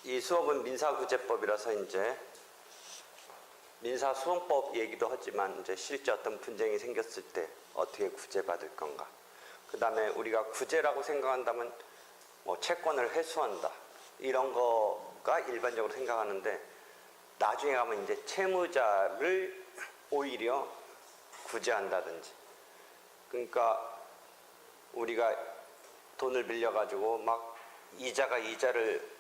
이 수업은 민사구제법이라서 이제 민사소송법 얘기도 하지만 이제 실제 어떤 분쟁이 생겼을 때 어떻게 구제받을 건가. 그 다음에 우리가 구제라고 생각한다면 뭐 채권을 회수한다 이런 거가 일반적으로 생각하는데 나중에 가면 이제 채무자를 오히려 구제한다든지, 그러니까 우리가 돈을 빌려가지고 막 이자가 이자를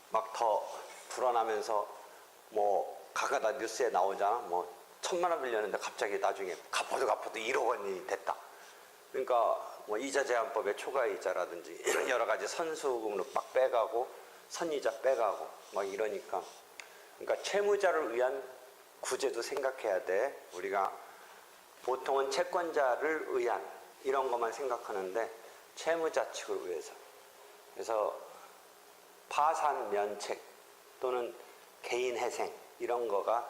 막 더 불어나면서 뭐 가가다 뉴스에 나오잖아. 뭐 1,000만 원 빌렸는데 갑자기 나중에 갚아도 1억 원이 됐다. 그러니까 뭐 이자 제한법의 초과 이자라든지 여러 가지 선수금으로 막 빼가고 선이자 빼가고 막 이러니까, 그러니까 채무자를 위한 구제도 생각해야 돼. 우리가 보통은 채권자를 위한 이런 것만 생각하는데 채무자 측을 위해서. 그래서 파산 면책 또는 개인 회생 이런 거가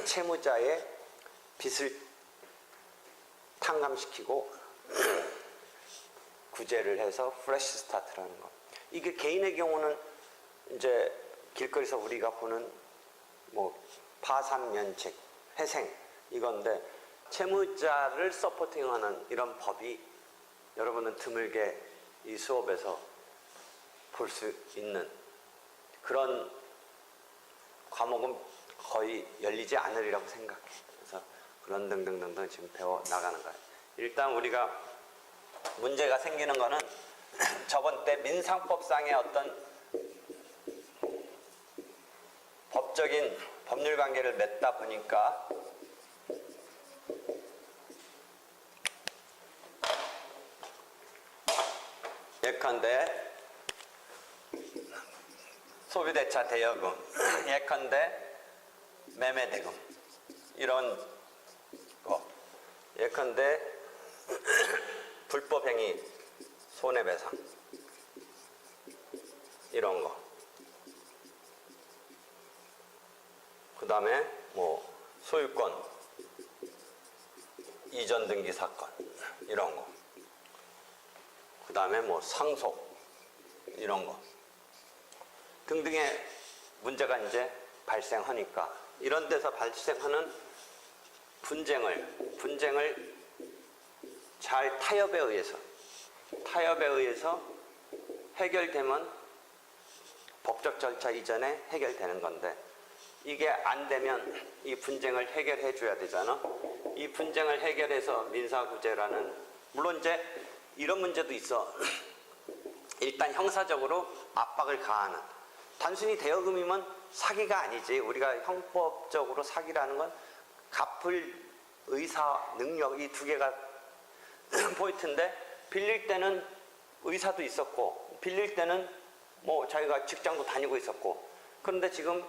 채무자의 빚을 탕감시키고 구제를 해서 프레시 스타트라는 거. 이게 개인의 경우는 이제 길거리에서 우리가 보는 뭐 파산 면책, 회생 이건데, 채무자를 서포팅하는 이런 법이 여러분은 드물게 이 수업에서 볼 수 있는 그런 과목은 거의 열리지 않으리라고 생각해. 그래서 그런 등등등등 지금 배워 나가는 거예요. 일단 우리가 문제가 생기는 거는 저번 때 민상법상의 어떤 법적인 법률 관계를 맺다 보니까 예컨대 소비대차 대여금, 예컨대 매매대금 이런 거, 예컨대 불법행위 손해배상 이런 거, 그 다음에 뭐 소유권 이전 등기 사건 이런 거, 그 다음에 뭐 상속 이런 거 등등의 문제가 이제 발생하니까, 이런 데서 발생하는 분쟁을 잘 타협에 의해서 해결되면 법적 절차 이전에 해결되는 건데, 이게 안 되면 이 분쟁을 해결해 줘야 되잖아. 이 분쟁을 해결해서 민사구제라는, 물론 이제 이런 문제도 있어. 일단 형사적으로 압박을 가하는, 단순히 대여금이면 사기가 아니지. 우리가 형법적으로 사기라는 건 갚을 의사, 능력, 이 두 개가 포인트인데, 빌릴 때는 의사도 있었고 빌릴 때는 뭐 자기가 직장도 다니고 있었고, 그런데 지금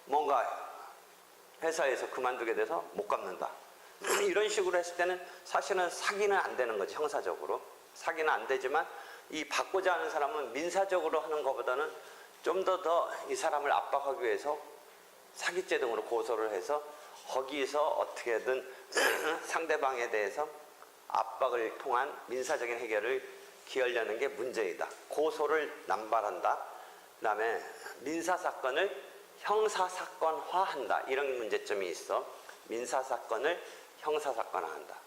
뭔가 회사에서 그만두게 돼서 못 갚는다. 이런 식으로 했을 때는 사실은 사기는 안 되는 거지. 형사적으로 사기는 안 되지만 이 받고자 하는 사람은 민사적으로 하는 것보다는 좀 더 이 사람을 압박하기 위해서 사기죄 등으로 고소를 해서 거기서 어떻게든 상대방에 대해서 압박을 통한 민사적인 해결을 기하려는 게 문제이다. 고소를 남발한다. 그 다음에 민사사건을 형사사건화한다. 이런 문제점이 있어. 민사사건을 형사사건화한다.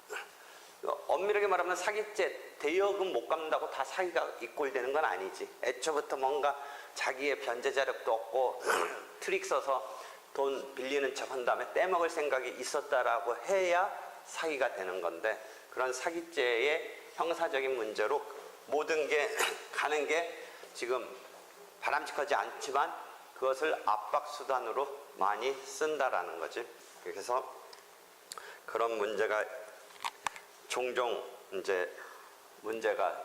엄밀하게 말하면 사기죄, 대여금 못 갚는다고 다 사기가 이꼴되는 건 아니지. 애초부터 뭔가 자기의 변제자력도 없고 트릭 써서 돈 빌리는 척 한 다음에 떼먹을 생각이 있었다라고 해야 사기가 되는 건데, 그런 사기죄의 형사적인 문제로 모든 게 가는 게 지금 바람직하지 않지만 그것을 압박수단으로 많이 쓴다라는 거지. 그래서 그런 문제가 종종 이제 문제가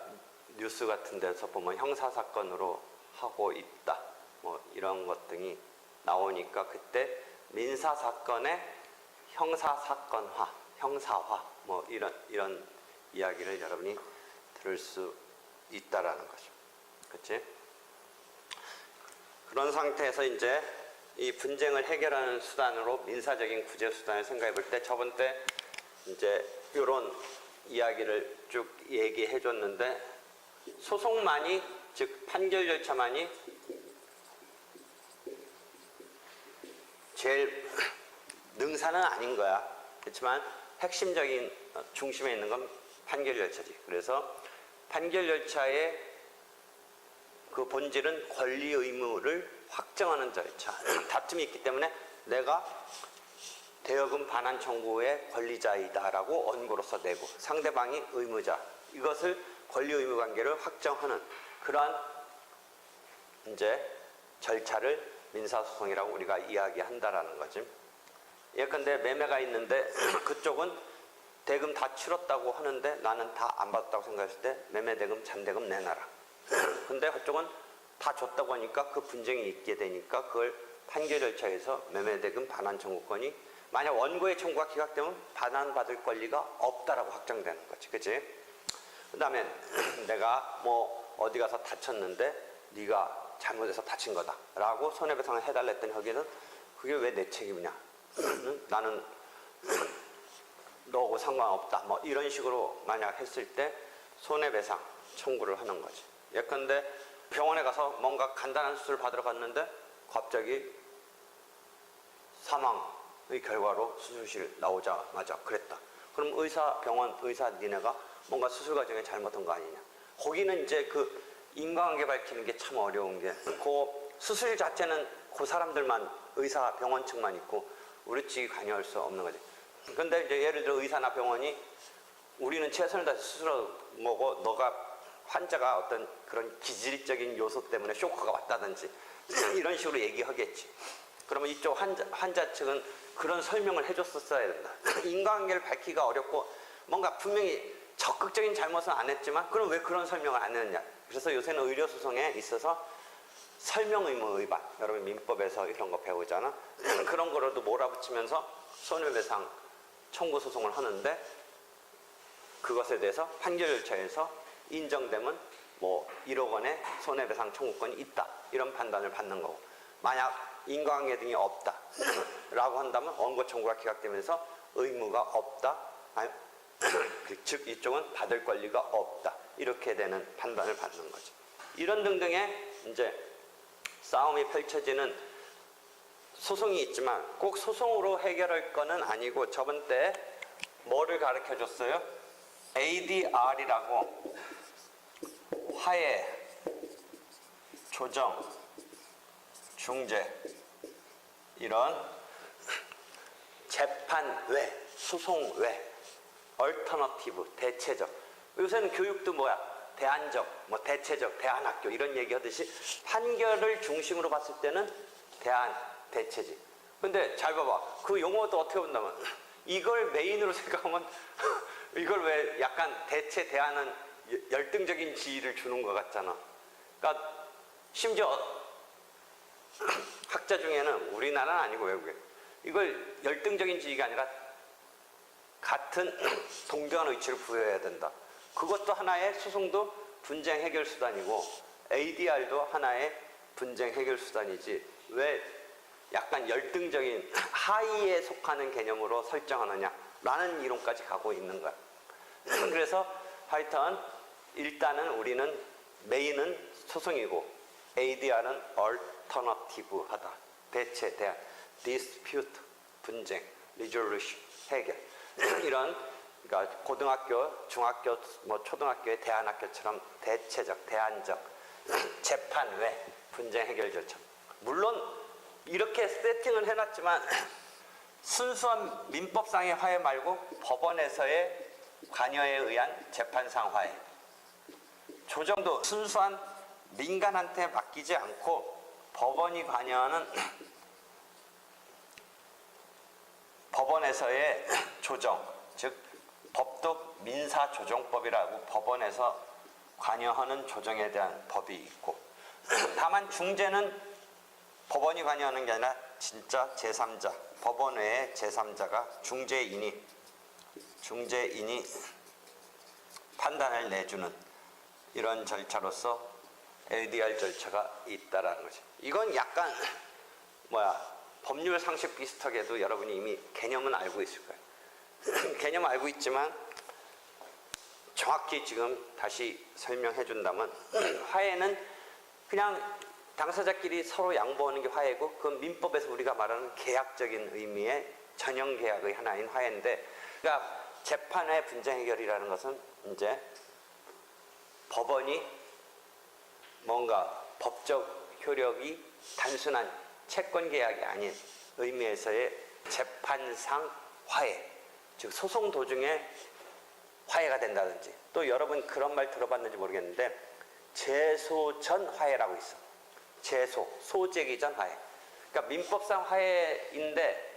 뉴스 같은 데서 보면 형사사건으로 하고 있다. 뭐 이런 것 등이 나오니까 그때 민사사건의 형사사건화, 형사화 뭐 이런 이야기를 여러분이 들을 수 있다라는 거죠. 그렇지? 그런 상태에서 이제 이 분쟁을 해결하는 수단으로 민사적인 구제 수단을 생각해 볼 때, 저번 때 이제 이런 이야기를 쭉 얘기해 줬는데, 소송만이, 즉 판결 절차만이 제일 능사는 아닌 거야. 그렇지만 핵심적인 중심에 있는 건 판결 절차지. 그래서 판결 절차의 그 본질은 권리 의무를 확정하는 절차. 다툼이 있기 때문에 내가 대여금 반환 청구의 권리자이다라고 원고로서 내고, 상대방이 의무자, 이것을 권리 의무 관계를 확정하는 그러한 이제 절차를 민사소송이라고 우리가 이야기한다라는 거지. 예컨대 매매가 있는데 그쪽은 대금 다 치렀다고 하는데 나는 다 안 받았다고 생각했을 때 매매 대금 잔대금 내놔라. 근데 그쪽은 다 줬다고 하니까 그 분쟁이 있게 되니까 그걸 판결 절차에서 매매 대금 반환 청구권이, 만약 원고의 청구가 기각되면 반환받을 권리가 없다라고 확정되는 거지. 그치? 그 다음에 내가 뭐 어디 가서 다쳤는데 네가 잘못해서 다친 거다 라고 손해배상을 해달라 했더니 거기는 그게 왜 내 책임이냐, 나는 너하고 상관없다, 뭐 이런 식으로 만약 했을 때 손해배상 청구를 하는 거지. 예컨대 병원에 가서 뭔가 간단한 수술을 받으러 갔는데 갑자기 사망의 결과로 수술실 나오자마자 그랬다. 그럼 병원 의사 니네가 뭔가 수술 과정에 잘못한 거 아니냐. 거기는 이제 그 인과관계 밝히는 게 참 어려운 게, 그 수술 자체는 그 사람들만, 의사 병원 측만 있고 우리 측이 관여할 수 없는 거지. 근데 이제 예를 들어 의사나 병원이 우리는 최선을 다해서 수술한 거고 너가 환자가 어떤 그런 기질적인 요소 때문에 쇼크가 왔다든지 이런 식으로 얘기하겠지. 그러면 이쪽 환자 측은 그런 설명을 해줬었어야 된다. 인과관계를 밝히기가 어렵고 뭔가 분명히 적극적인 잘못은 안 했지만 그럼 왜 그런 설명을 안 했느냐. 그래서 요새는 의료소송에 있어서 설명의무 위반, 여러분 민법에서 이런 거 배우잖아. 그런 거로도 몰아붙이면서 손해배상 청구 소송을 하는데, 그것에 대해서 판결 절차에서 인정되면 뭐 1억 원의 손해배상 청구권이 있다, 이런 판단을 받는 거고, 만약 인과관계 등이 없다 라고 한다면 원고 청구가 기각되면서 의무가 없다, 아니, 즉 이쪽은 받을 권리가 없다, 이렇게 되는 판단을 받는 거죠. 이런 등등의 이제 싸움이 펼쳐지는 소송이 있지만 꼭 소송으로 해결할 거는 아니고, 저번 때 뭐를 가르쳐 줬어요? ADR이라고 화해, 조정, 중재, 이런 재판 외, 소송 외, 얼터너티브, 대체적. 요새는 교육도 뭐야? 대안적, 뭐 대체적, 대안학교 이런 얘기 하듯이 판결을 중심으로 봤을 때는 대안, 대체지. 근데 잘 봐봐. 그 용어도 어떻게 본다면 이걸 메인으로 생각하면 이걸 왜 약간 대체, 대안은 열등적인 지위를 주는 것 같잖아. 그러니까 심지어 학자 중에는, 우리나라는 아니고 외국에, 이걸 열등적인 지위가 아니라 같은 동등한 위치를 부여해야 된다. 그것도 하나의 소송도 분쟁 해결 수단이고 ADR도 하나의 분쟁 해결 수단이지, 왜 약간 열등적인 하위에 속하는 개념으로 설정하느냐라는 이론까지 가고 있는 거야. 그래서 하여튼 일단은 우리는 메인은 소송이고 ADR은 얼터너티브하다, 대체, 대안, dispute, 분쟁, resolution, 해결, 이런, 그러니까 고등학교, 중학교, 뭐 초등학교의 대안학교처럼 대체적, 대안적, 재판 외 분쟁 해결 절차. 물론 이렇게 세팅을 해놨지만 순수한 민법상의 화해 말고 법원에서의 관여에 의한 재판상 화해, 조정도 순수한 민간한테 맡기지 않고 법원이 관여하는 법원에서의 조정, 즉 법독 민사조정법이라고 법원에서 관여하는 조정에 대한 법이 있고, 다만 중재는 법원이 관여하는 게 아니라 진짜 제3자, 법원 외에 제3자가 중재인이 판단을 내주는 이런 절차로서 ADR 절차가 있다라는 거지. 이건 약간 법률 상식 비슷하게도 여러분이 이미 개념은 알고 있을 거예요. 개념 알고 있지만 정확히 지금 다시 설명해 준다면 화해는 그냥 당사자끼리 서로 양보하는 게 화해고, 그건 민법에서 우리가 말하는 계약적인 의미의 전형 계약의 하나인 화해인데, 그러니까 재판의 분쟁 해결이라는 것은 이제 법원이 뭔가 법적 효력이 단순한 채권 계약이 아닌 의미에서의 재판상 화해, 즉 소송 도중에 화해가 된다든지, 또 여러분 그런 말 들어봤는지 모르겠는데 제소 전 화해라고 있어. 제소, 소재기 전 화해. 그러니까 민법상 화해인데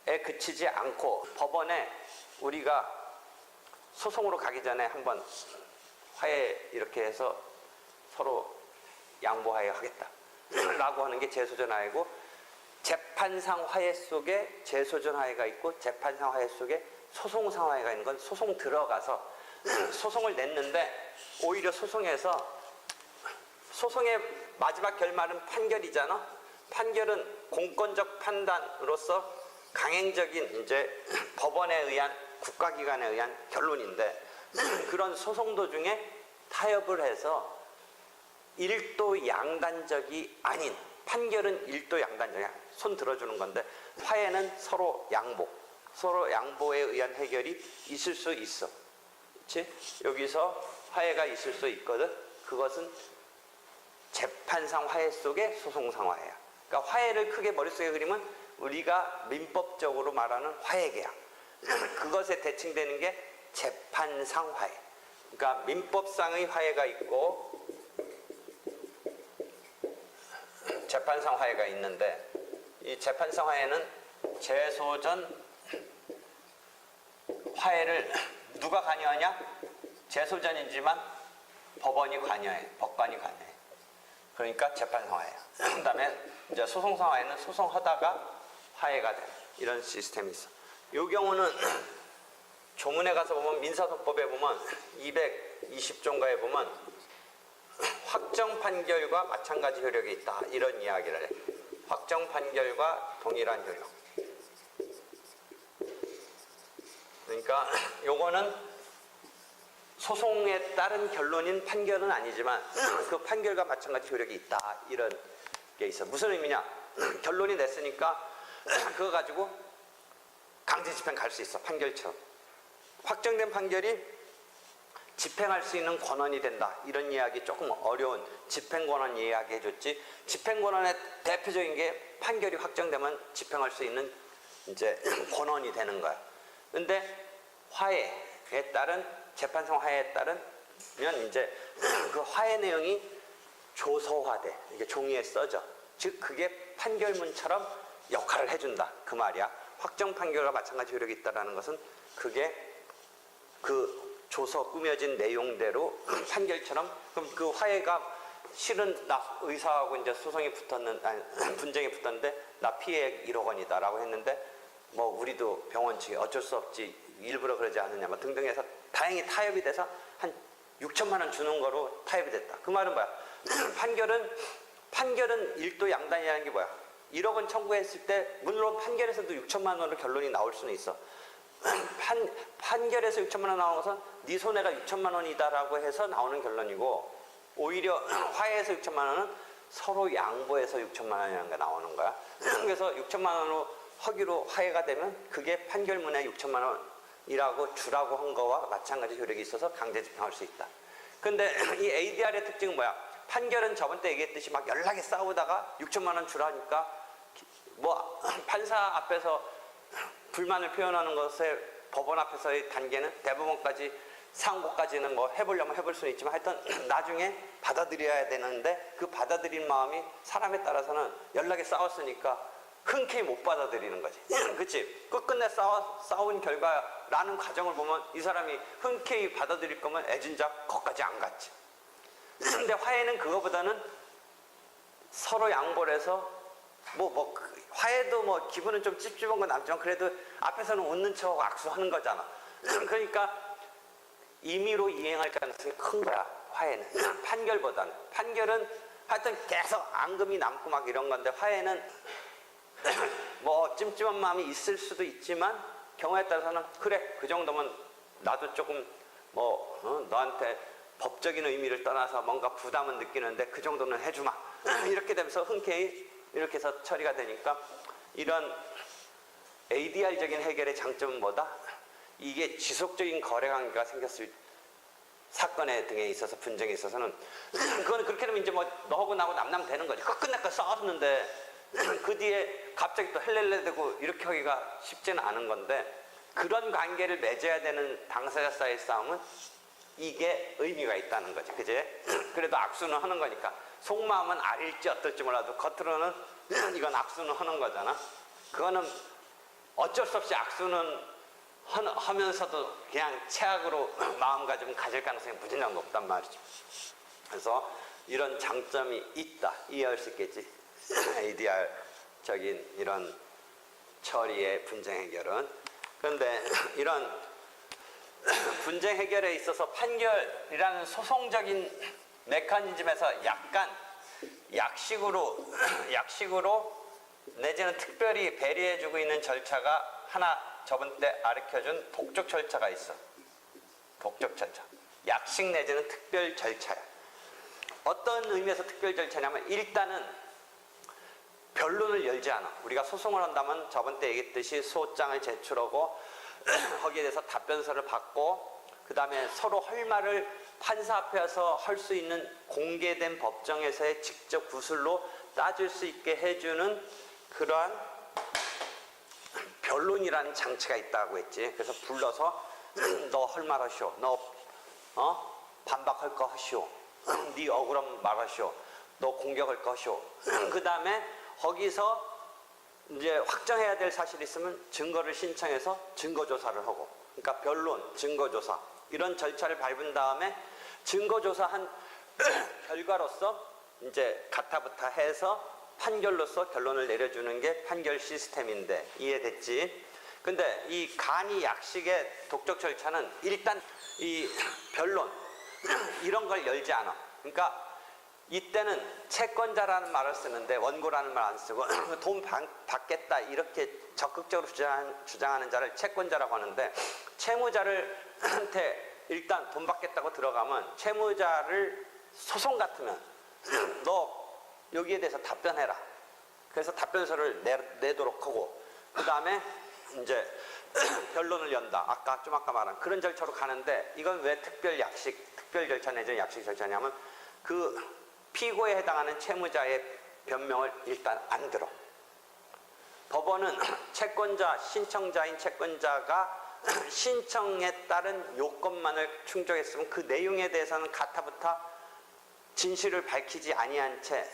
에 그치지 않고 법원에 우리가 소송으로 가기 전에 한번 화해 이렇게 해서 서로 양보하여 하겠다 라고 하는 게 제소전 화해고, 재판상 화해 속에 제소전 화해가 있고 재판상 화해 속에 소송상 화해가 있는 건 소송 들어가서 소송을 냈는데 오히려 소송에서 소송의 마지막 결말은 판결이잖아. 판결은 공권적 판단으로서 강행적인 이제 법원에 의한 국가기관에 의한 결론인데, 그런 소송 도중에 타협을 해서 일도 양단적이 아닌, 판결은 일도 양단적이야. 손 들어주는 건데 화해는 서로 양보, 서로 양보에 의한 해결이 있을 수 있어. 그렇지? 여기서 화해가 있을 수 있거든. 그것은 재판상 화해 속에 소송상 화해야. 그러니까 화해를 크게 머릿속에 그리면 우리가 민법적으로 말하는 화해계약, 그것에 대칭되는 게 재판상 화해. 그러니까 민법상의 화해가 있고 재판상 화해가 있는데, 이 재판상 화해는 제소전 화해를 누가 관여하냐? 제소전이지만 법원이 관여해, 법관이 관여해. 그러니까 재판상 화해야. 그 다음에 이제 소송상 화해는 소송하다가 화해가 돼. 이런 시스템이 있어. 이 경우는 조문에 가서 보면, 민사소법에 보면 220조인가에 보면 확정 판결과 마찬가지 효력이 있다, 이런 이야기를 해. 확정 판결과 동일한 효력. 그러니까 요거는 소송에 따른 결론인 판결은 아니지만 그 판결과 마찬가지 효력이 있다, 이런 게 있어. 무슨 의미냐? 결론이 냈으니까 그거 가지고 강제 집행 갈 수 있어, 판결처럼. 확정된 판결이 집행할 수 있는 권한이 된다, 이런 이야기 조금 어려운 집행 권한 이야기 해줬지. 집행 권한의 대표적인 게 판결이 확정되면 집행할 수 있는 이제 권한이 되는 거야. 근데 화해에 따른, 재판상 화해에 따르면 이제 그 화해 내용이 조서화돼. 이게 종이에 써져. 즉 그게 판결문처럼 역할을 해준다, 그 말이야. 확정 판결과 마찬가지 효력이 있다라는 것은 그게 그 조서 꾸며진 내용대로 판결처럼, 그럼 그 화해가 실은 나 의사하고 이제 소송이 붙었는, 아니, 분쟁이 붙었는데 나 피해액 1억 원이다라고 했는데 뭐 우리도 병원 측에 어쩔 수 없지, 일부러 그러지 않느냐 뭐 등등 해서 다행히 타협이 돼서 한 6천만 원 주는 거로 타협이 됐다. 그 말은 뭐야? 판결은 일도 양단이라는 게 뭐야? 1억 원 청구했을 때 물론 판결에서도 6천만 원으로 결론이 나올 수는 있어. 판결에서 6천만 원 나온 것은 네 손해가 6천만 원이다라고 해서 나오는 결론이고, 오히려 화해에서 6천만 원은 서로 양보해서 6천만 원이라는 게 나오는 거야. 그래서 6천만 원으로 허기로 화해가 되면 그게 판결문에 6천만 원이라고 주라고 한 거와 마찬가지 효력이 있어서 강제 집행할 수 있다. 근데 이 ADR의 특징은 뭐야? 판결은 저번 때 얘기했듯이 막 연락에 싸우다가 6천만 원 주라니까 뭐 판사 앞에서 불만을 표현하는 것에 법원 앞에서의 단계는 대법원까지 상고까지는 뭐 해보려면 해볼 수는 있지만 하여튼 나중에 받아들여야 되는데, 그 받아들인 마음이 사람에 따라서는 연락에 싸웠으니까 흔쾌히 못 받아들이는 거지. 그치? 끝끝내 싸운 결과라는 과정을 보면 이 사람이 흔쾌히 받아들일 거면 애진작 거기까지 안 갔지. 근데 화해는 그거보다는 서로 양보를 해서 화해도 뭐 기분은 좀 찝찝한 건 남지만 그래도 앞에서는 웃는 척하고 악수하는 거잖아. 그러니까 임의로 이행할 가능성이 큰 거야, 화해는. 판결은 하여튼 계속 앙금이 남고 막 이런 건데, 화해는 뭐 찜찜한 마음이 있을 수도 있지만 경우에 따라서는 그래 그 정도면 나도 조금 너한테 법적인 의미를 떠나서 뭔가 부담은 느끼는데 그 정도는 해주마 이렇게 되면서 흔쾌히 이렇게 해서 처리가 되니까 이런 ADR적인 해결의 장점은 뭐다? 이게 지속적인 거래관계가 생겼을 사건에 등에 있어서 분쟁에 있어서는 그건 그렇게 되면 이제 너하고 나하고 남남 되는 거지. 끝끝내까 싸웠는데 그 뒤에 갑자기 또 헬렐레 되고 이렇게 하기가 쉽지는 않은 건데 그런 관계를 맺어야 되는 당사자 사이의 싸움은 이게 의미가 있다는 거지. 그제? 그래도 악수는 하는 거니까 속마음은 알일지 어떨지 몰라도 겉으로는 이건 악수는 하는 거잖아. 그거는 어쩔 수 없이 악수는 하면서도 그냥 최악으로 마음가짐을 가질 가능성이 무진장 높단 말이죠. 그래서 이런 장점이 있다 이해할 수 있겠지. ADR적인 이런 처리의 분쟁 해결은. 그런데 이런 분쟁 해결에 있어서 판결이라는 소송적인 메커니즘에서 약간 약식으로 내지는 특별히 배려해주고 있는 절차가 하나 저번 때 가르쳐준 독촉 절차가 있어. 독촉 절차. 약식 내지는 특별 절차야. 어떤 의미에서 특별 절차냐면 일단은 변론을 열지 않아. 우리가 소송을 한다면 저번 때 얘기했듯이 소장을 제출하고 거기에 대해서 답변서를 받고 그 다음에 서로 할 말을 판사 앞에서 할 수 있는 공개된 법정에서의 직접 구술로 따질 수 있게 해주는 그러한 변론이라는 장치가 있다고 했지. 그래서 불러서 너 할 말 하시오. 너 반박할 거 하시오. 네 억울함 말하시오. 너 공격할 거 하시오. 그 다음에 거기서 이제 확정해야 될 사실이 있으면 증거를 신청해서 증거조사를 하고, 그러니까 변론, 증거조사 이런 절차를 밟은 다음에 증거조사한 결과로서 이제 가타부타 해서 판결로서 결론을 내려주는 게 판결 시스템인데 이해됐지? 근데 이 간이 약식의 독촉 절차는 일단 이 변론 이런 걸 열지 않아. 그러니까 이때는 채권자라는 말을 쓰는데 원고라는 말 안 쓰고 돈 받겠다 이렇게 적극적으로 주장하는 자를 채권자라고 하는데 채무자한테 일단 돈 받겠다고 들어가면 채무자를 소송 같으면 너 여기에 대해서 답변해라. 그래서 답변서를 내도록 하고 그 다음에 이제 변론을 연다. 아까 말한 그런 절차로 가는데 이건 왜 특별 절차 내지는 약식 절차냐면 그 피고에 해당하는 채무자의 변명을 일단 안 들어. 법원은 신청자인 채권자가 신청에 따른 요건만을 충족했으면 그 내용에 대해서는 가타부타 진실을 밝히지 아니한 채,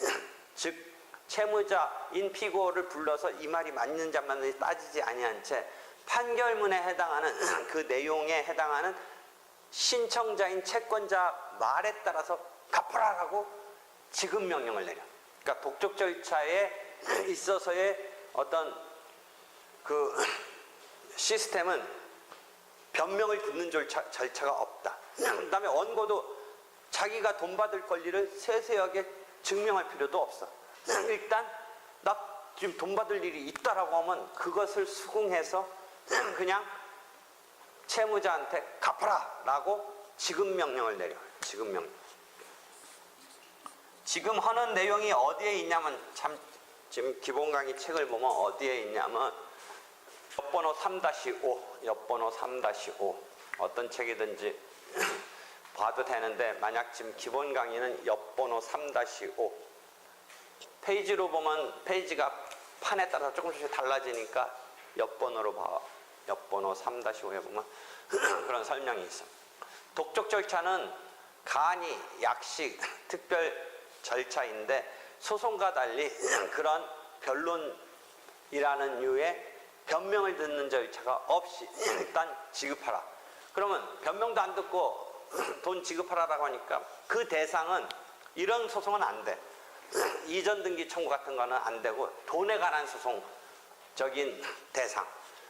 즉 채무자인 피고를 불러서 이 말이 맞는지 안 맞는지 따지지 아니한 채 판결문에 해당하는 그 내용에 해당하는 신청자인 채권자 말에 따라서 갚아라라고 지급 명령을 내려. 그러니까 독촉 절차에 있어서의 어떤 그 시스템은 변명을 듣는 절차가 없다. 그 다음에 원고도 자기가 돈 받을 권리를 세세하게 증명할 필요도 없어. 일단 나 지금 돈 받을 일이 있다라고 하면 그것을 수긍해서 그냥 채무자한테 갚아라 라고 지급 명령을 내려. 지급 명령. 지금 하는 내용이 어디에 있냐면 참 지금 기본 강의 책을 보면 어디에 있냐면 옆번호 3-5 어떤 책이든지 봐도 되는데 만약 지금 기본 강의는 옆번호 3-5 페이지로 보면 페이지가 판에 따라서 조금씩 달라지니까 옆번호로 봐. 옆번호 3-5에 보면 그런 설명이 있어. 독촉 절차는 간이 약식 특별 절차인데 소송과 달리 그런 변론이라는 류의 변명을 듣는 절차가 없이 일단 지급하라. 그러면 변명도 안 듣고 돈 지급하라고 하니까 그 대상은 이런 소송은 안 돼. 이전 등기 청구 같은 거는 안 되고 돈에 관한 소송적인 대상.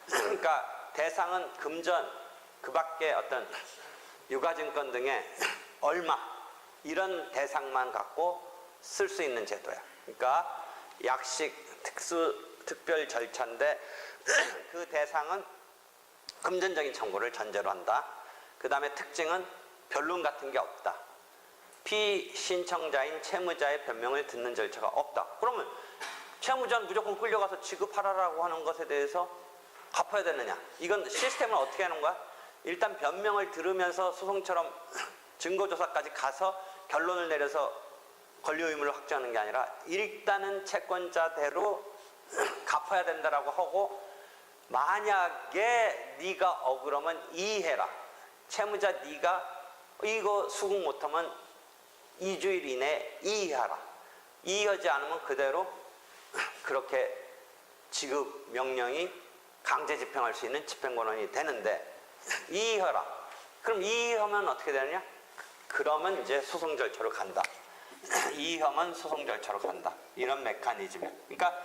그러니까 대상은 금전, 그 밖에 어떤 유가증권 등의 얼마 이런 대상만 갖고 쓸 수 있는 제도야. 그러니까 약식 특별 절차인데 그 대상은 금전적인 청구를 전제로 한다. 그 다음에 특징은 변론 같은 게 없다. 피신청자인 채무자의 변명을 듣는 절차가 없다. 그러면 채무자는 무조건 끌려가서 지급하라고 하는 것에 대해서 갚아야 되느냐? 이건 시스템을 어떻게 하는 거야? 일단 변명을 들으면서 소송처럼 증거조사까지 가서 결론을 내려서 권리 의무를 확정하는 게 아니라 일단은 채권자대로 갚아야 된다라고 하고, 만약에 네가 억울하면 이의해라. 채무자 네가 이거 수긍 못하면 2주일 이내에 이의하라. 이의하지 않으면 그대로 그렇게 지급 명령이 강제 집행할 수 있는 집행권한이 되는데, 이의하라. 그럼 이의하면 어떻게 되느냐? 그러면 이제 소송 절차로 간다. 이의하면 소송 절차로 간다. 이런 메커니즘이야. 그러니까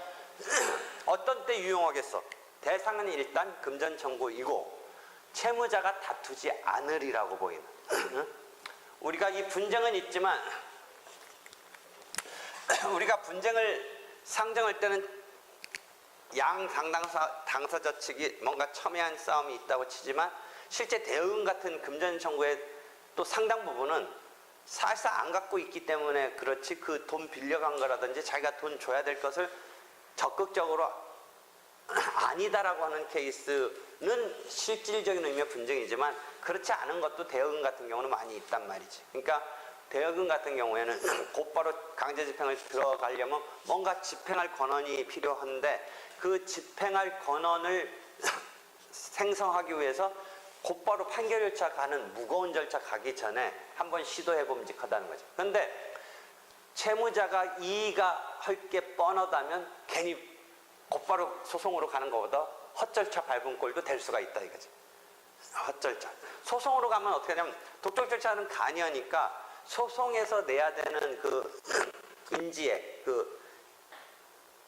어떤 때 유용하겠어? 대상은 일단 금전 청구이고 채무자가 다투지 않으리라고 보이는. 우리가 이 분쟁은 있지만 우리가 분쟁을 상정할 때는 양 당사자 측이 뭔가 첨예한 싸움이 있다고 치지만, 실제 대응 같은 금전 청구의 또 상당 부분은 사실상 안 갖고 있기 때문에 그렇지, 그 돈 빌려간 거라든지 자기가 돈 줘야 될 것을 적극적으로 아니다라고 하는 케이스는 실질적인 의미의 분쟁이지만, 그렇지 않은 것도 대여금 같은 경우는 많이 있단 말이지. 그러니까 대여금 같은 경우에는 곧바로 강제 집행을 들어가려면 뭔가 집행할 권한이 필요한데, 그 집행할 권한을 생성하기 위해서 곧바로 판결 절차 가는 무거운 절차 가기 전에 한번 시도해 봄직하다는 거죠. 그런데 채무자가 이의가 할 게 뻔하다면 괜히 곧바로 소송으로 가는 것보다 헛절차 밟은 꼴도 될 수가 있다 이거지. 헛절차. 소송으로 가면 어떻게 하냐면, 독촉 절차는 간이하니까 소송에서 내야 되는 그 인지액, 그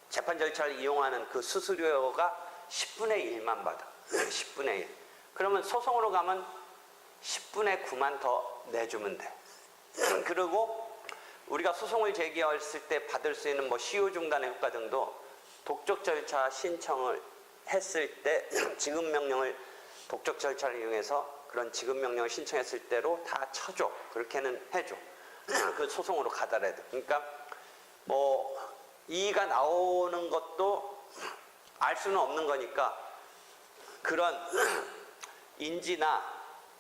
재판 절차를 이용하는 그 수수료가 10분의 1만 받아. 10분의 1. 그러면 소송으로 가면 10분의 9만 더 내주면 돼. 그리고 우리가 소송을 제기했을 때 받을 수 있는 뭐 시효 중단의 효과 등도 독촉 절차 신청을 했을 때 지급 명령을 독촉 절차를 이용해서 그런 지급 명령을 신청했을 때로 다 쳐줘. 그렇게는 해줘. 그 소송으로 가더라도. 그러니까 뭐 이의가 나오는 것도 알 수는 없는 거니까, 그런 인지나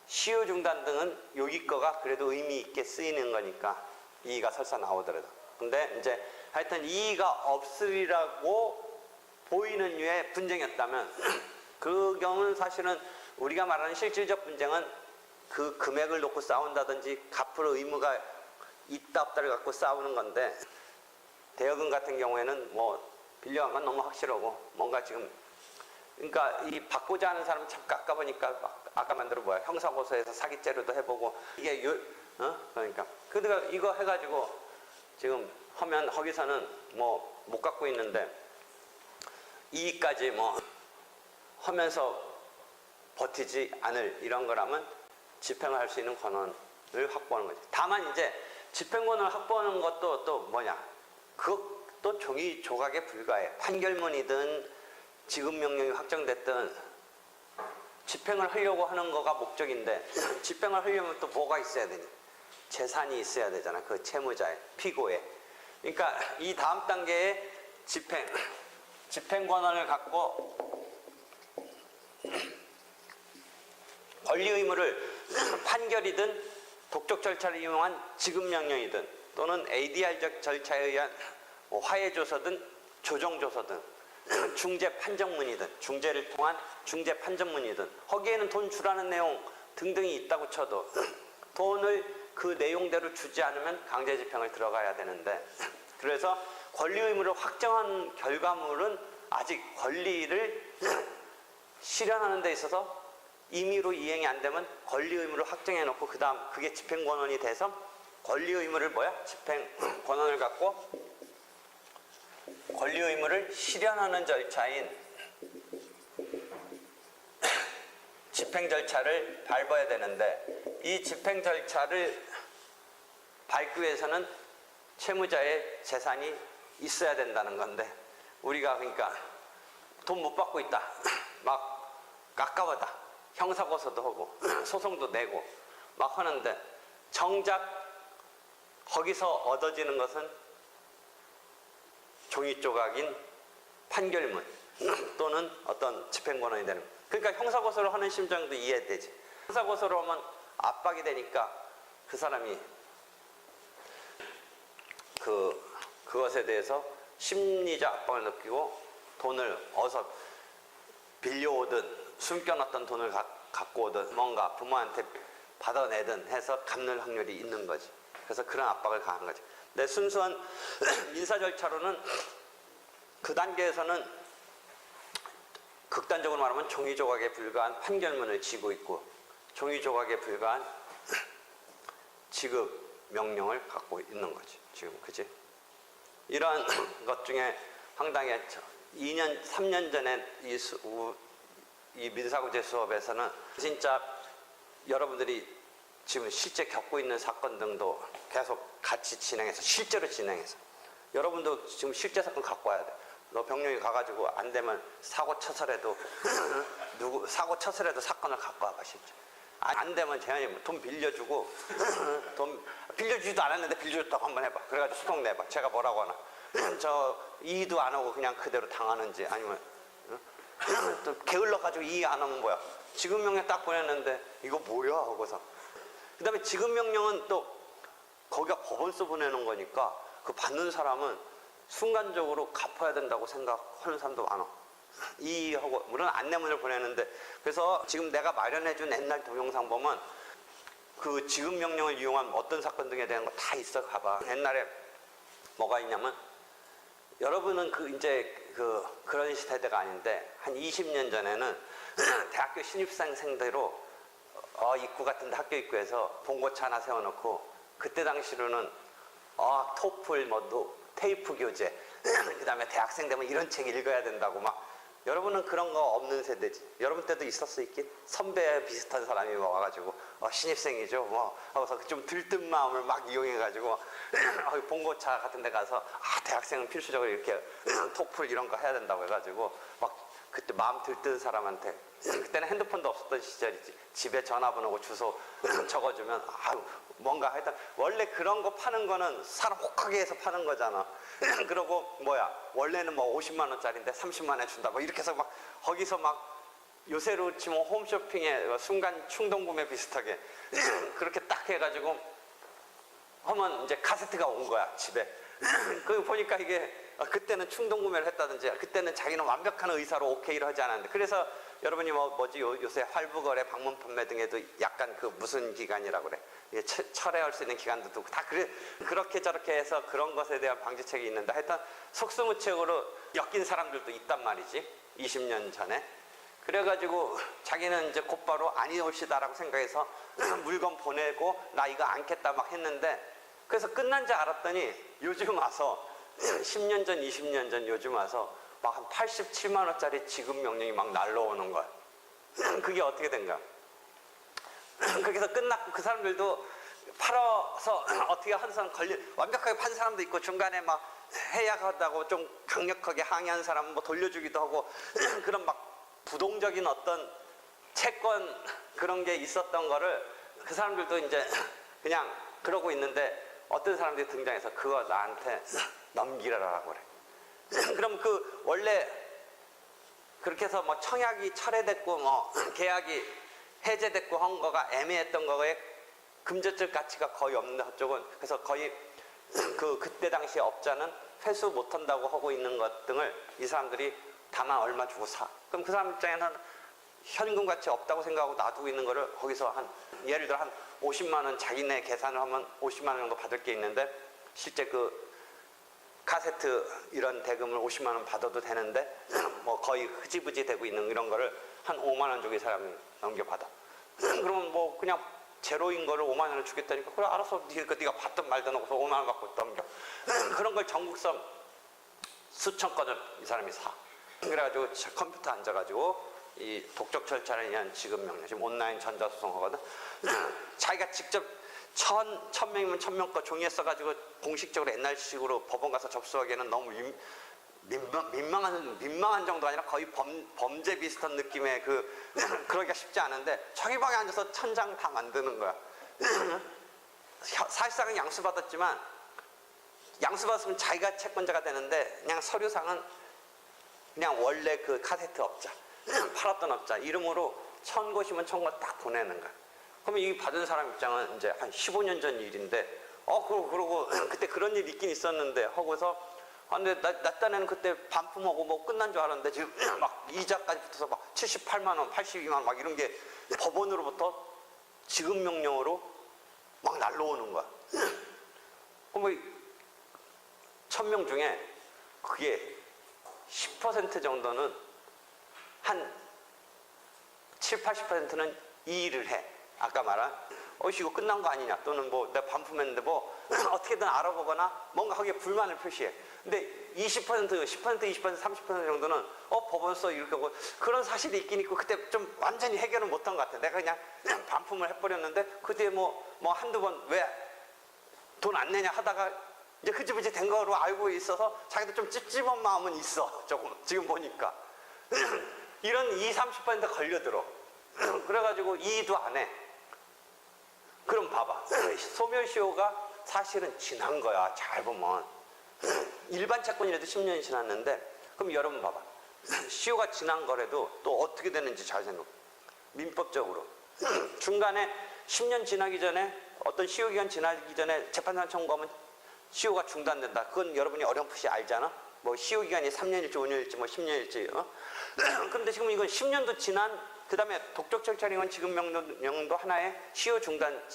시효 중단 등은 여기 거가 그래도 의미 있게 쓰이는 거니까 이의가 설사 나오더라도. 근데 이제 하여튼 이의가 없으리라고 보이는 류의 분쟁이었다면 그 경우는 사실은 우리가 말하는 실질적 분쟁은 그 금액을 놓고 싸운다든지 갚을 의무가 있다 없다를 갖고 싸우는 건데, 대여금 같은 경우에는 뭐 빌려간 건 너무 확실하고 뭔가 지금, 그러니까 이 받고자 하는 사람 참 깎아보니까 아까 만들어 뭐야, 형사고소해서 사기죄로도 해보고 이게 그러니까 그러니까 이거 해가지고 지금 하면 거기서는 뭐 못 갖고 있는데 이익까지 뭐 하면서 버티지 않을 이런 거라면 집행을 할 수 있는 권한을 확보하는 거지. 다만 이제 집행권을 확보하는 것도 또 뭐냐, 그것도 종이 조각에 불과해. 판결문이든 지급명령이 확정됐든 집행을 하려고 하는 거가 목적인데, 집행을 하려면 또 뭐가 있어야 되냐, 재산이 있어야 되잖아. 그 채무자의, 피고의. 그러니까 이 다음 단계의 집행 권한을 갖고 권리 의무를 판결이든 독촉 절차를 이용한 지급명령이든 또는 ADR적 절차에 의한 화해조서든 조정조서든 중재 판정문이든 중재를 통한 중재 판정문이든, 거기에는 돈 주라는 내용 등등이 있다고 쳐도 돈을 그 내용대로 주지 않으면 강제 집행을 들어가야 되는데, 그래서 권리 의무를 확정한 결과물은 아직 권리를 실현하는 데 있어서 임의로 이행이 안 되면 권리 의무를 확정해 놓고 그 다음 그게 집행 권한이 돼서 권리 의무를 집행 권한을 갖고 권리 의무를 실현하는 절차인 집행 절차를 밟아야 되는데, 이 집행 절차를 밟기 위해서는 채무자의 재산이 있어야 된다는 건데, 우리가 그러니까 돈 못 받고 있다, 막 깝깝하다, 형사고소도 하고 소송도 내고 막 하는데 정작 거기서 얻어지는 것은 종이 조각인 판결문 또는 어떤 집행권한이 되는 거예요. 그러니까 형사고소를 하는 심정도 이해되지. 형사고소를 하면 압박이 되니까 그 사람이 그것에 대해서 심리적 압박을 느끼고 돈을 어서 빌려오든 숨겨놨던 돈을 갖고 오든 뭔가 부모한테 받아내든 해서 갚는 확률이 있는 거지. 그래서 그런 압박을 가한 거지. 근데 순수한 민사 절차로는 그 단계에서는 극단적으로 말하면 종이 조각에 불과한 판결문을 쥐고 있고 종이 조각에 불과한 지급 명령을 갖고 있는 거지. 지금 그지? 이러한 것 중에 상당히 2년, 3년 전에 이 민사구제 수업에서는 진짜 여러분들이 지금 실제 겪고 있는 사건 등도 계속 같이 진행해서 실제로 진행해서 여러분도 지금 실제 사건 갖고 와야 돼. 너 병력이 가가지고 안 되면 사고 쳐서라도 사고 쳐서라도 사건을 갖고 와봐 실제. 안 되면 재현이 돈 빌려주고 돈 빌려주지도 않았는데 빌려줬다고 한번 해봐. 그래가지고 소송 내봐. 제가 뭐라고 하나. 저 이의도 안 하고 그냥 그대로 당하는지 아니면 또 게을러가지고 이의 안 하면 뭐야. 지급명령 딱 보냈는데 이거 뭐야 하고서 그 다음에 지급명령은 또 거기가 법원서 보내는 거니까 그 받는 사람은 순간적으로 갚아야 된다고 생각하는 사람도 많아. 이의하고 물론 안내문을 보내는데 그래서 지금 내가 마련해준 옛날 동영상 보면 그 지급명령을 이용한 어떤 사건 등에 대한 거 다 있어. 가봐. 옛날에 뭐가 있냐면 여러분은 그런 세대가 아닌데 한 20년 전에는 대학교 신입생 상대로 입구 같은데 학교 입구에서 봉고차 하나 세워놓고 그때 당시로는 토플 테이프 교재 그 다음에 대학생 되면 이런 책 읽어야 된다고 막 여러분은 그런 거 없는 세대지. 여러분 때도 있었어 있긴. 선배 비슷한 사람이 와가지고 신입생이죠 뭐 하고서 좀 들뜬 마음을 막 이용해가지고 봉고차 같은 데 가서 대학생은 필수적으로 이렇게 토플 이런 거 해야 된다고 해가지고 막 그때 마음 들뜬 사람한테 그때는 핸드폰도 없었던 시절이지. 집에 전화번호고 주소 적어주면 뭔가 하여튼 원래 그런 거 파는 거는 사람 혹하게 해서 파는 거잖아. 그러고 원래는 50만 원짜리인데 30만 원에 준다 뭐 이렇게 해서 막 거기서 막 요새로 치면 홈쇼핑에 순간 충동구매 비슷하게 그렇게 딱 해가지고 하면 이제 카세트가 온 거야 집에. 그 보니까 이게 그때는 충동구매를 했다든지 그때는 자기는 완벽한 의사로 오케이를 하지 않았는데 그래서 여러분이 요새 할부거래 방문 판매 등에도 약간 그 무슨 기간이라고 그래 철회할 수 있는 기간도 두고 다 그렇게 저렇게 해서 그런 것에 대한 방지책이 있는데 하여튼 속수무책으로 엮인 사람들도 있단 말이지 20년 전에. 그래가지고 자기는 이제 곧바로 아니 올시다라고 생각해서 물건 보내고 나 이거 않겠다 막 했는데 그래서 끝난 줄 알았더니 요즘 와서 10년 전 20년 전 요즘 와서 막 한 87만 원짜리 지급 명령이 막 날라오는 거야. 그게 어떻게 된가? 그렇게 해서 끝났고 그 사람들도 팔아서 어떻게 한 사람 완벽하게 판 사람도 있고 중간에 막 해약하다고 좀 강력하게 항의한 사람은 돌려주기도 하고 그런 막 부동적인 어떤 채권 그런 게 있었던 거를 그 사람들도 이제 그냥 그러고 있는데 어떤 사람들이 등장해서 그거 나한테 넘기라라고 그래. 그럼 그 원래 그렇게 해서 청약이 철회됐고 계약이 해제됐고 한 거가 애매했던 거에 금전적 가치가 거의 없는 쪽은 그래서 거의 그때 당시 업자는 회수 못한다고 하고 있는 것 등을 이 사람들이 다만 얼마 주고 사. 그럼 그 사람 입장에는 현금 가치 없다고 생각하고 놔두고 있는 거를 거기서 예를 들어 한 50만 원 자기네 계산을 하면 50만 원 정도 받을 게 있는데 실제 그 카세트 이런 대금을 50만 원 받아도 되는데 거의 흐지부지 되고 있는 이런 거를 한 5만 원 주고 이 사람이 넘겨받아. 그러면 그냥 제로인 거를 5만 원을 주겠다니까 그래 알아서 네가 받든 말든 하고서 5만 원 갖고 넘겨. 그런 걸 전국선 수천 건을 이 사람이 사. 그래가지고 컴퓨터 앉아가지고 이 독적 절차를 위한 지급명령 지금 온라인 전자소송 하거든. 자기가 직접 1000명이면 1000명 거 종이에 써가지고 공식적으로 옛날식으로 법원 가서 접수하기에는 너무 민망한 정도가 아니라 거의 범죄 비슷한 느낌의 그러기가 쉽지 않은데 자기 방에 앉아서 천장 다 만드는 거야. 사실상은 양수받았지만 양수받았으면 자기가 채권자가 되는데 그냥 서류상은 그냥 원래 그 카세트 업자 팔았던 업자 이름으로 천고시면 천고 딱 보내는 거야. 그러면 이 받은 사람 입장은 이제 한 15년 전 일인데 그러고 그때 그런 일이 있긴 있었는데 하고서 근데 나 딴에는 그때 반품하고 뭐 끝난 줄 알았는데 지금 막 이자까지 붙어서 막 78만 원, 82만 원 막 이런 게 법원으로부터 지급 명령으로 막 날라오는 거야. 그럼 1000명 중에 그게 10% 정도는 한 7, 80%는 이 일을 해. 아까 말한 이거 끝난 거 아니냐 또는 뭐 내가 반품했는데 뭐 어떻게든 알아보거나 뭔가 거기에 불만을 표시해. 근데 20%, 10%, 20%, 30% 정도는 법원서 이렇게 하고 그런 사실이 있긴 있고 그때 좀 완전히 해결은 못한 것 같아. 내가 그냥 반품을 해버렸는데 그때 뭐 한두 번 왜 돈 안 내냐 하다가 이제 흐지부지 된 거로 알고 있어서 자기도 좀 찝찝한 마음은 있어. 조금 지금 보니까 이런 20, 30% 걸려들어. 그래가지고 이의도 안 해. 그럼 봐봐. 소멸시효가 사실은 지난 거야. 잘 보면 일반 채권이라도 10년이 지났는데 그럼 여러분 봐봐. 시효가 지난 거라도 또 어떻게 되는지 잘 생각해. 민법적으로 중간에 10년 지나기 전에 어떤 시효기간 지나기 전에 재판장 청구하면 시효가 중단된다. 그건 여러분이 어렴풋이 알잖아. 뭐 시효기간이 3년일지 5년일지 뭐 10년일지. 그런데 지금 이건 10년도 지난 그 다음에 독촉철찰이건 지급명령도 하나의 시효 중단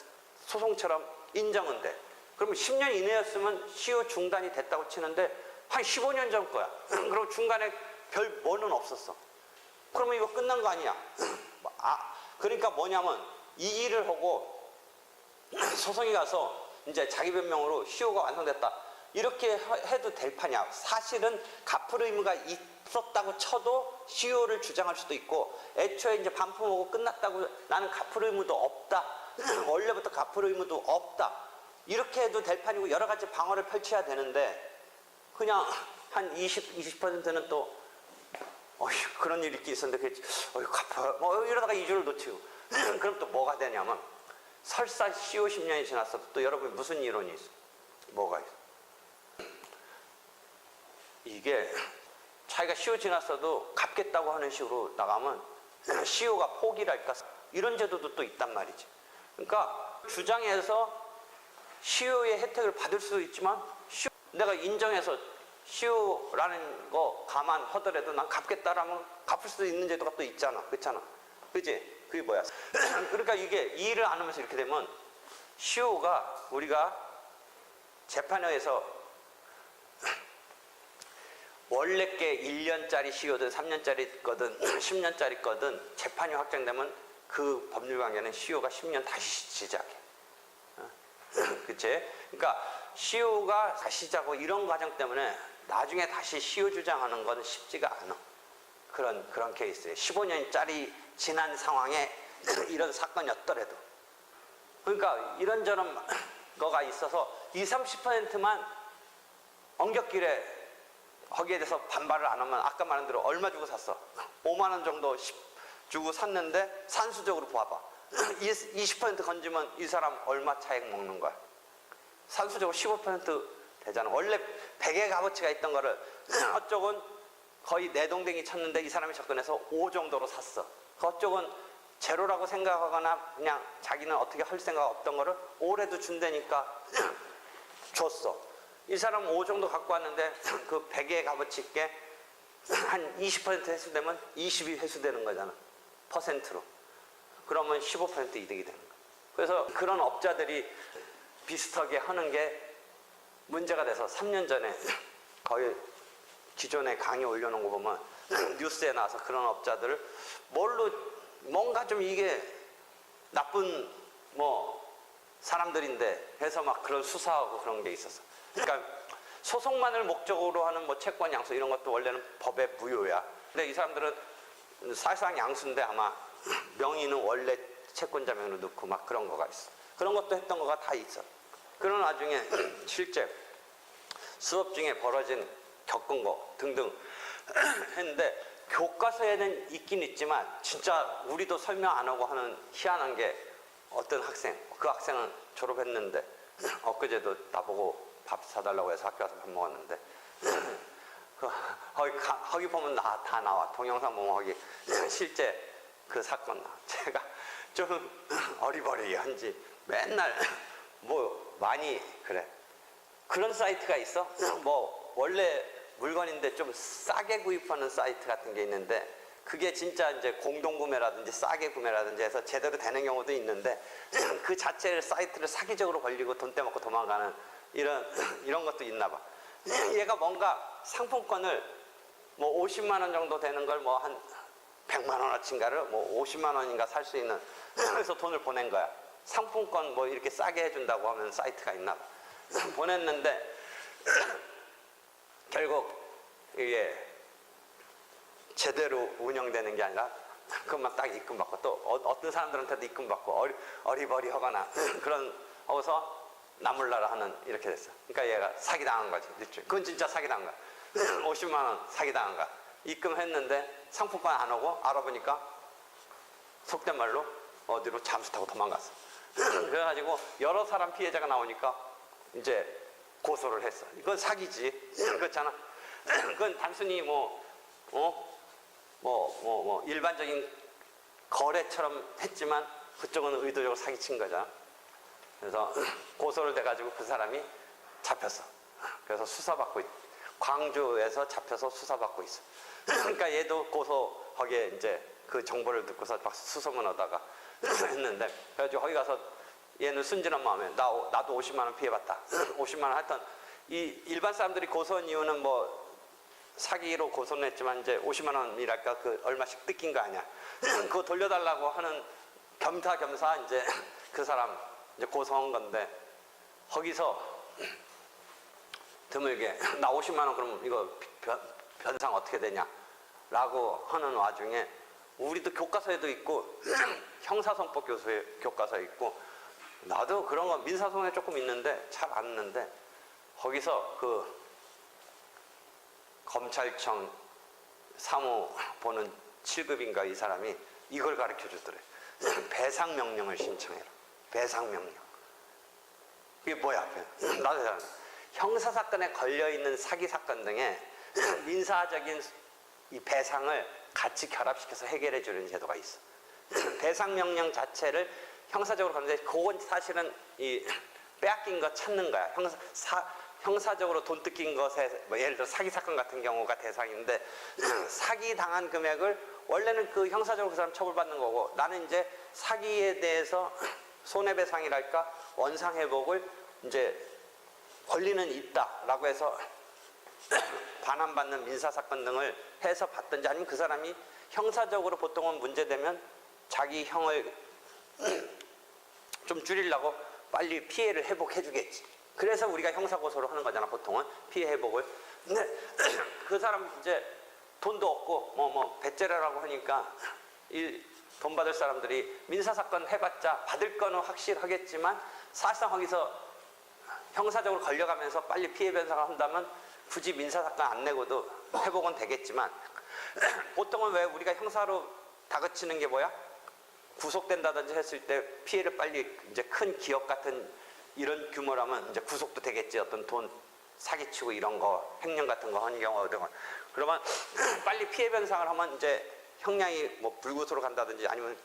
소송처럼 인정은 돼. 그러면 10년 이내였으면 시효 중단이 됐다고 치는데 한 15년 전 거야. 그리고 중간에 별 뭐는 없었어. 그러면 이거 끝난 거 아니야. 그러니까 뭐냐면 이 일을 하고 소송이 가서 이제 자기 변명으로 시효가 완성됐다. 이렇게 해도 될 판이야. 사실은 갚을 의무가 있었다고 쳐도 시효를 주장할 수도 있고 애초에 이제 반품하고 끝났다고 나는 갚을 의무도 없다. 원래부터 갚을 의무도 없다. 이렇게 해도 될 판이고 여러 가지 방어를 펼쳐야 되는데 그냥 한 20%는 또 그런 일이 있긴 있었는데 갚아 이러다가 2주를 놓치고 그럼 또 뭐가 되냐면 설사 시효 10년이 지났어도 또 여러분이 무슨 이론이 있어? 뭐가 있어? 이게 자기가 시효 지났어도 갚겠다고 하는 식으로 나가면 시효가 포기랄까 이런 제도도 또 있단 말이지. 그러니까 주장해서 시효의 혜택을 받을 수도 있지만 내가 인정해서 시효라는 거 감안하더라도 난 갚겠다라면 갚을 수도 있는 제도가 또 있잖아. 그렇잖아. 그지? 그게 뭐야? 그러니까 이게 이 일을 안 하면서 이렇게 되면 시효가 우리가 재판에서 원래 게 1년짜리 시효든 3년짜리 거든 10년짜리 거든 재판이 확정되면 그 법률관계는 시효가 10년 다시 시작해. 그치? 그러니까 시효가 다시 시작하고 이런 과정 때문에 나중에 다시 시효 주장하는 건 쉽지가 않아. 그런 케이스에 15년짜리 지난 상황에 이런 사건이었더라도 그러니까 이런저런 거가 있어서 20, 30%만 엉겹길에 거기에 대해서 반발을 안 하면 아까 말한 대로 얼마 주고 샀어? 5만 원 정도 주고 샀는데 산수적으로 봐봐. 20% 건지면 이 사람 얼마 차익 먹는 거야? 산수적으로 15% 되잖아. 원래 100의 값어치가 있던 거를 어쪽은 거의 내동댕이 쳤는데 이 사람이 접근해서 5 정도로 샀어. 그쪽은 제로라고 생각하거나 그냥 자기는 어떻게 할 생각 없던 거를 5라도 준다니까 줬어. 이 사람은 5 정도 갖고 왔는데 그 100의 값어치 있게 한 20% 회수되면 20이 회수되는 거잖아. 퍼센트로. 그러면 15% 이득이 되는 거야. 그래서 그런 업자들이 비슷하게 하는 게 문제가 돼서 3년 전에 거의 기존에 강의 올려놓은 거 보면 뉴스에 나와서 그런 업자들을 뭔가 좀 이게 나쁜 사람들인데 해서 막 그런 수사하고 그런 게 있었어. 그러니까 소송만을 목적으로 하는 채권 양수 이런 것도 원래는 법의 무효야. 근데 이 사람들은 사실상 양수인데 아마 명의는 원래 채권자 명의로 넣고 막 그런 거가 있어. 그런 것도 했던 거가 다 있어. 그런 와중에 실제 수업 중에 벌어진 겪은 거 등등 했는데 교과서에는 있긴 있지만 진짜 우리도 설명 안 하고 하는 희한한 게 어떤 학생, 그 학생은 졸업했는데 엊그제도 나보고 밥 사달라고 해서 학교 가서 밥 먹었는데 거기 보면 다 나와. 동영상 보면 거기 실제 그 사건 나와. 제가 좀 어리버리한지 맨날 뭐 많이 그래. 그런 사이트가 있어? 뭐 원래 물건인데 좀 싸게 구입하는 사이트 같은 게 있는데 그게 진짜 이제 공동구매라든지 싸게 구매라든지 해서 제대로 되는 경우도 있는데 그 자체를 사이트를 사기적으로 걸리고 돈 떼먹고 도망가는 이런 것도 있나 봐. 얘가 뭔가 상품권을 뭐 50만 원 정도 되는 걸 뭐 한 100만 원어치인가를 뭐 50만 원인가 살 수 있는 그래서 돈을 보낸 거야. 상품권 뭐 이렇게 싸게 해준다고 하면 사이트가 있나 봐. 보냈는데 결국 이게 제대로 운영되는 게 아니라 그것만 딱 입금받고 또 어떤 사람들한테도 입금받고 어리버리하거나 그런 하고서 나몰라라 하는 이렇게 됐어. 그러니까 얘가 사기당한 거지. 그건 진짜 사기당한 거야. 50만 원 사기당한 거야. 입금했는데 상품권 안 오고 알아보니까 속된 말로 어디로 잠수 타고 도망갔어. 그래가지고 여러 사람 피해자가 나오니까 이제 고소를 했어. 이건 사기지. 그렇잖아. 그건 단순히 일반적인 거래처럼 했지만 그쪽은 의도적으로 사기친 거잖아. 그래서 고소를 돼가지고 그 사람이 잡혔어. 그래서 수사받고 광주에서 잡혀서 수사받고 있어. 그러니까 얘도 고소 거기에 이제 그 정보를 듣고서 막 수소문 하다가 했는데 그래가지고 거기 가서 얘는 순진한 마음에 나도 50만 원 피해봤다. 50만 원 하여튼 이 일반 사람들이 고소한 이유는 뭐 사기로 고소는 했지만 이제 50만 원이랄까 그 얼마씩 뜯긴 거 아니야. 그거 돌려달라고 하는 겸사겸사 이제 그 사람 이제 고소한 건데 거기서 드물게 나 50만 원 그럼 이거 변상 어떻게 되냐 라고 하는 와중에 우리도 교과서에도 있고 형사소송법 교과서에 있고 나도 그런 거 민사소송에 조금 있는데 잘 아는데 거기서 그 검찰청 사무 보는 7급인가 이 사람이 이걸 가르쳐 주더래. 배상명령을 신청해라. 배상명령. 이게 뭐야? 나도 잘 형사사건에 걸려있는 사기사건 등에 민사적인 이 배상을 같이 결합시켜서 해결해 주는 제도가 있어. 배상명령 자체를 형사적으로 가는데 그건 사실은 이 빼앗긴 거 찾는 거야. 형사적으로 돈 뜯긴 것에 뭐 예를 들어 사기 사건 같은 경우가 대상인데 사기 당한 금액을 원래는 그 형사적으로 그 사람 처벌받는 거고 나는 이제 사기에 대해서 손해배상이랄까 원상회복을 이제 권리는 있다라고 해서 반환받는 민사사건 등을 해서 받든지 아니면 그 사람이 형사적으로 보통은 문제되면 자기 형을 좀 줄이려고 빨리 피해를 회복해 주겠지. 그래서 우리가 형사고소를 하는 거잖아 보통은 피해 회복을. 근데 그 사람 이제 돈도 없고 배째라라고 하니까 이 돈 받을 사람들이 민사사건 해봤자 받을 거는 확실하겠지만 사실상 거기서 형사적으로 걸려가면서 빨리 피해 변상을 한다면 굳이 민사사건 안 내고도 회복은 되겠지만 보통은 왜 우리가 형사로 다그치는 게 뭐야? 구속된다든지 했을 때 피해를 빨리 이제 큰 기업 같은 이런 규모라면 이제 구속도 되겠지. 어떤 돈 사기치고 이런 거 횡령 같은 거 하는 경우가 그러면 빨리 피해 변상을 하면 이제 형량이 뭐 불구속으로 간다든지 아니면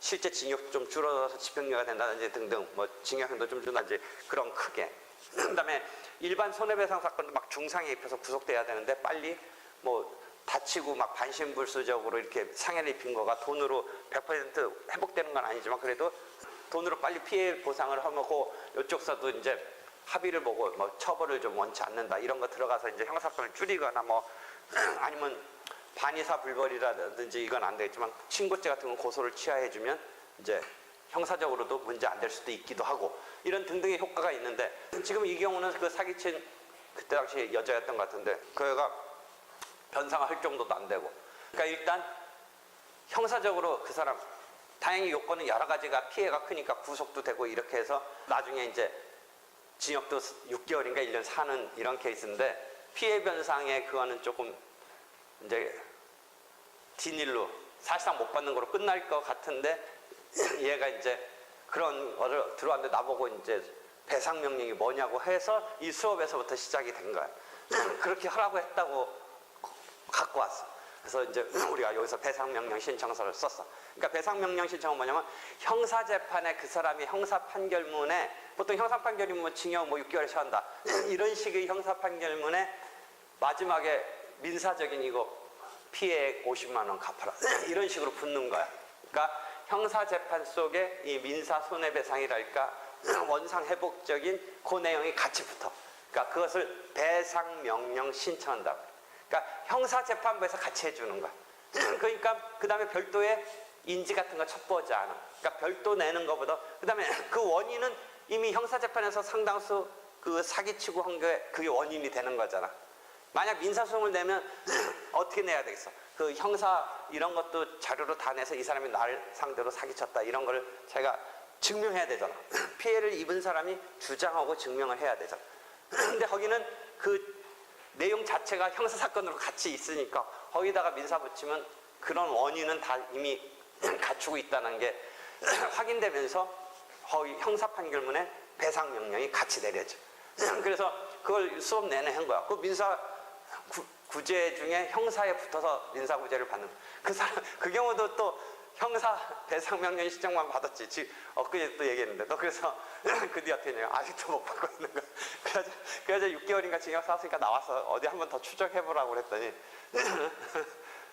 실제 징역 좀 줄어들어서 집행유예가 된다든지 등등 뭐 징역형도 좀 준다든지 그런 크게. 그다음에 일반 손해배상 사건도 막 중상에 입혀서 구속돼야 되는데 빨리 뭐 다치고 막 반신불수적으로 이렇게 상해를 입힌 거가 돈으로 100% 회복되는 건 아니지만 그래도 돈으로 빨리 피해 보상을 하고 이쪽서도 이제 합의를 보고 뭐 처벌을 좀 원치 않는다 이런 거 들어가서 이제 형사건을 줄이거나 뭐 아니면 반의사 불벌이라든지 이건 안 되겠지만 친고죄 같은 건 고소를 취하해주면 이제 형사적으로도 문제 안 될 수도 있기도 하고 이런 등등의 효과가 있는데 지금 이 경우는 그 사기친 그때 당시 여자였던 것 같은데 그 애가 변상을 할 정도도 안 되고 그러니까 일단 형사적으로 그 사람 다행히 요건은 여러 가지가 피해가 크니까 구속도 되고 이렇게 해서 나중에 이제 징역도 6개월인가 1년 사는 이런 케이스인데 피해 변상에 그거는 조금 이제 뒷일로 사실상 못 받는 거로 끝날 것 같은데 얘가 이제 그런 거를 들어왔는데 나보고 이제 배상 명령이 뭐냐고 해서 이 수업에서부터 시작이 된 거야. 그렇게 하라고 했다고 갖고 왔어. 그래서 이제 우리가 여기서 배상 명령 신청서를 썼어. 그러니까 배상 명령 신청은 뭐냐면 형사 재판에 그 사람이 형사 판결문에 보통 형사 판결이면 뭐 징역 뭐 6개월에 처한다. 이런 식의 형사 판결문에 마지막에 민사적인 이거 피해액 50만 원 갚아라. 이런 식으로 붙는 거야. 그러니까 형사 재판 속에 이 민사 손해배상이랄까 원상 회복적인 그 내용이 같이 붙어. 그러니까 그것을 배상 명령 신청한다고. 그러니까 형사 재판부에서 같이 해주는 거야. 그러니까 그 다음에 별도의 인지 같은 거 첩보하지 않아. 그러니까 별도 내는 것보다 그 다음에 그 원인은 이미 형사 재판에서 상당수 그 사기치고 한 게 그게 원인이 되는 거잖아. 만약 민사소송을 내면 어떻게 내야 되겠어? 그 형사 이런 것도 자료로 다 내서 이 사람이 나를 상대로 사기쳤다 이런 걸 제가 증명해야 되잖아. 피해를 입은 사람이 주장하고 증명을 해야 되잖아. 근데 거기는 그 내용 자체가 형사사건으로 같이 있으니까 거기다가 민사 붙이면 그런 원인은 다 이미 갖추고 있다는 게 확인되면서 거기 형사 판결문에 배상 명령이 같이 내려져. 그래서 그걸 수업 내내 한 거야. 그 민사 구제 중에 형사에 붙어서 민사 구제를 받는 거야. 그 사람 그 경우도 또 형사 배상 명령 신청만 받았지. 지금 엊그제 또 얘기했는데 너 그래서 그 뒤 어떻게 했냐? 아직도 못 받고 있는 거야. 그래서 6개월인가 징역 살았으니까 나와서 어디 한번 더 추적해보라고 그랬더니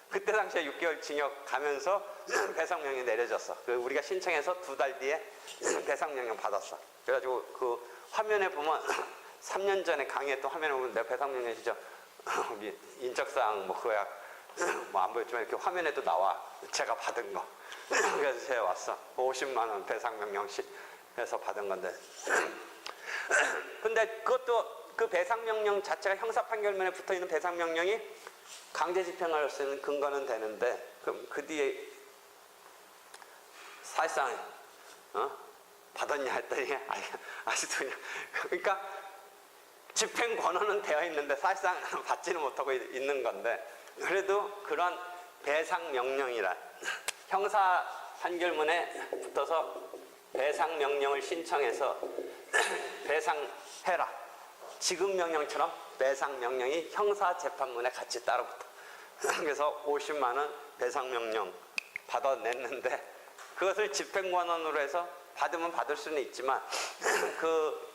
그때 당시에 6개월 징역 가면서 배상 명령 내려졌어. 그 우리가 신청해서 2달 뒤에 배상 명령 받았어. 그래가지고 그 화면에 보면 3년 전에 강의했던 화면에 보면 내가 배상 명령 신청 인적사항 뭐 그거야 뭐 안 보였지만 이렇게 화면에도 나와. 제가 받은 거. 그래서 제가 왔어. 50만 원 배상 명령 해서 받은 건데. 근데 그것도 그 배상 명령 자체가 형사 판결문에 붙어 있는 배상 명령이 강제 집행할 수 있는 근거는 되는데 그럼 그 뒤에 사실상 받았냐 했더니 아직도 그냥 그러니까 집행 권한은 되어 있는데 사실상 받지는 못하고 있는 건데 그래도 그런 배상 명령이란 형사 판결문에 붙어서 배상 명령을 신청해서 배상해라. 지급 명령처럼 배상 명령이 형사 재판문에 같이 따로 붙어. 그래서 50만 원 배상 명령 받아냈는데 그것을 집행 권한으로 해서 받으면 받을 수는 있지만 그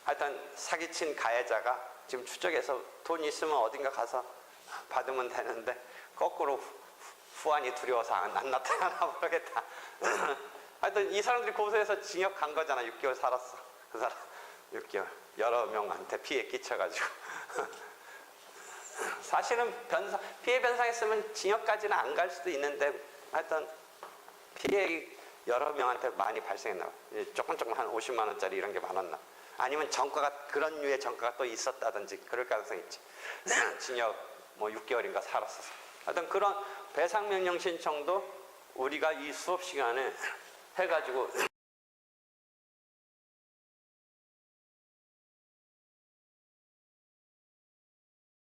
하여튼 사기친 가해자가 지금 추적해서 돈이 있으면 어딘가 가서 받으면 되는데 거꾸로 후환이 두려워서 안 나타나나 모르겠다. 하여튼 이 사람들이 고소해서 징역 간 거잖아. 6개월 살았어. 그 사람 6개월 여러 명한테 피해 끼쳐가지고 사실은 피해 변상했으면 징역까지는 안 갈 수도 있는데 하여튼 피해 여러 명한테 많이 발생했나 봐. 조금 한 50만 원짜리 이런 게 많았나. 아니면 전과가 그런 류의 전과가 또 있었다든지 그럴 가능성이 있지. 징역 뭐 6개월인가 살았어서. 하여튼 그런 배상 명령 신청도 우리가 이 수업 시간에 해가지고